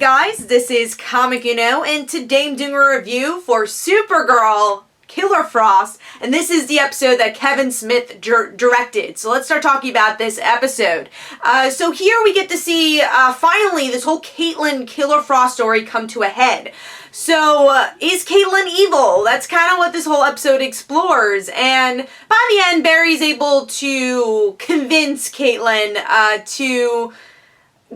guys, this is Comic Uno, and today I'm doing a review for Supergirl Killer Frost, and this is the episode that Kevin Smith directed. So let's start talking about this episode. So here we get to see, finally, this whole Caitlin Killer Frost story come to a head. So, is Caitlin evil? That's kind of what this whole episode explores, and by the end, Barry's able to convince Caitlin, to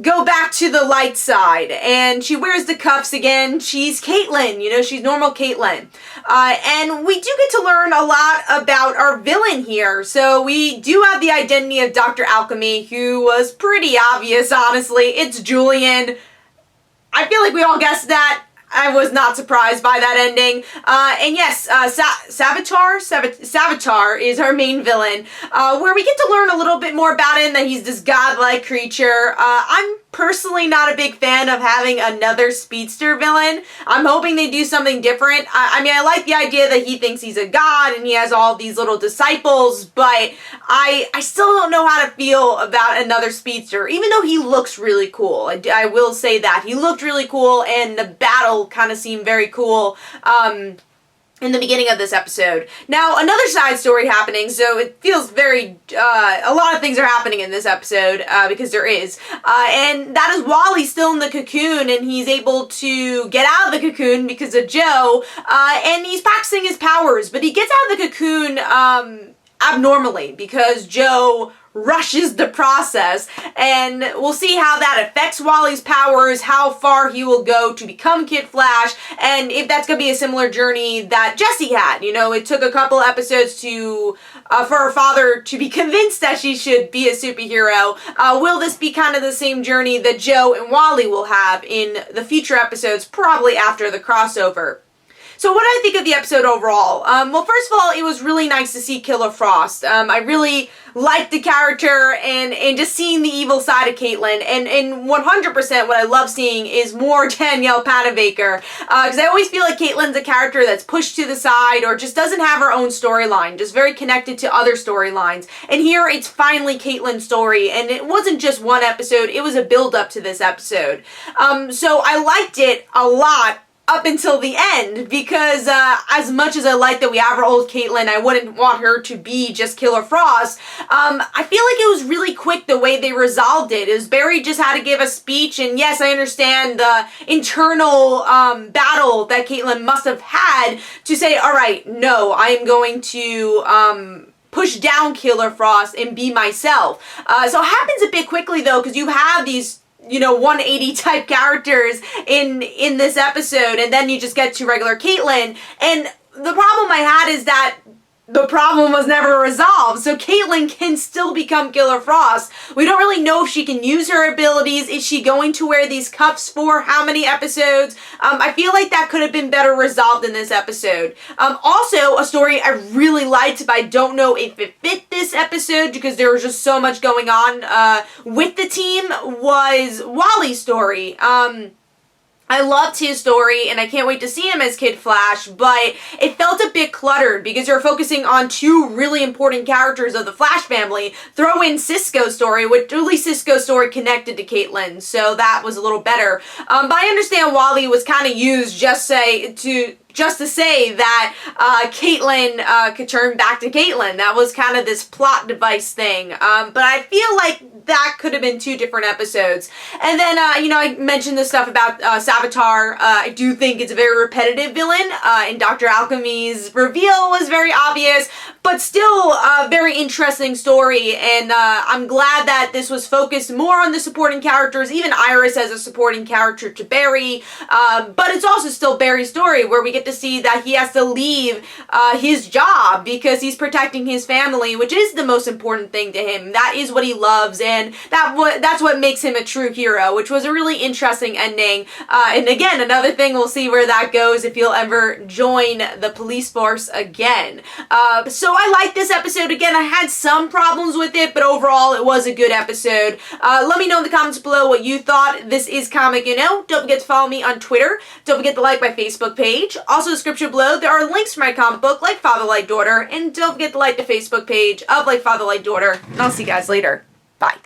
go back to the light side, and she wears the cuffs again. She's Caitlin, you know, she's normal Caitlin. And we do get to learn a lot about our villain here. So we do have the identity of Dr. Alchemy, who was pretty obvious, honestly. It's Julian. I feel like we all guessed that. I was not surprised by that ending. And yes, Savitar is our main villain, where we get to learn a little bit more about him, that he's this godlike creature. I'm personally not a big fan of having another speedster villain. I'm hoping they do something different. I mean, I like the idea that he thinks he's a god and he has all these little disciples, but I still don't know how to feel about another speedster, even though he looks really cool. I will say that. He looked really cool, and the battle kind of seemed very cool. In the beginning of this episode. Now, another side story happening, so it feels very, a lot of things are happening in this episode, because there is, and that is Wally still in the cocoon, and he's able to get out of the cocoon because of Joe, and he's practicing his powers, but he gets out of the cocoon, abnormally, because Joe rushes the process, and we'll see how that affects Wally's powers, how far he will go to become Kid Flash, and if that's going to be a similar journey that Jessie had. You know, it took a couple episodes to for her father to be convinced that she should be a superhero. Will this be kind of the same journey that Joe and Wally will have in the future episodes, probably after the crossover? So what did I think of the episode overall? Well, first of all, it was really nice to see Killer Frost. I really liked the character and just seeing the evil side of Caitlin. And 100% what I love seeing is more Danielle Panabaker. Because I always feel like Caitlin's a character that's pushed to the side or just doesn't have her own storyline. Just very connected to other storylines. And here it's finally Caitlin's story. And it wasn't just one episode. It was a build-up to this episode. So I liked it a lot up until the end, because as much as I like that we have our old Caitlin, I wouldn't want her to be just Killer Frost. I feel like it was really quick the way they resolved it. Is Barry just had to give a speech, and yes, I understand the internal battle that Caitlin must have had to say, all right, no, I am going to push down Killer Frost and be myself. So it happens a bit quickly though, because you have these, you know, 180 type characters in this episode, and then you just get to regular Caitlin, and the problem I had is that the problem was never resolved, so Caitlin can still become Killer Frost. We don't really know if she can use her abilities. Is she going to wear these cuffs for how many episodes? I feel like that could have been better resolved in this episode. Also, a story I really liked, but I don't know if it fit this episode because there was just so much going on with the team, was Wally's story. I loved his story, and I can't wait to see him as Kid Flash, but it felt a bit cluttered because you're focusing on two really important characters of the Flash family. Throw in Cisco's story, which at least Cisco's story connected to Caitlin, so that was a little better. But I understand Wally was kind of used just to say that Caitlin could turn back to Caitlin. That was kind of this plot device thing. But I feel like that could have been two different episodes. And then, you know, I mentioned this stuff about Savitar. I do think it's a very repetitive villain, and Dr. Alchemy's reveal was very obvious, but still a very interesting story, and I'm glad that this was focused more on the supporting characters, even Iris as a supporting character to Barry, but it's also still Barry's story, where we get to see that he has to leave his job because he's protecting his family, which is the most important thing to him. That is what he loves, and that's what makes him a true hero, which was a really interesting ending. And again, another thing, we'll see where that goes if he'll ever join the police force again. So I liked this episode. Again, I had some problems with it, but overall it was a good episode. Let me know in the comments below what you thought. This is Comic Uno. Don't forget to follow me on Twitter. Don't forget to like my Facebook page. Also, in the description below, there are links for my comic book, Like Father, Like Daughter, and don't forget to like the Facebook page of Like Father, Like Daughter, and I'll see you guys later. Bye.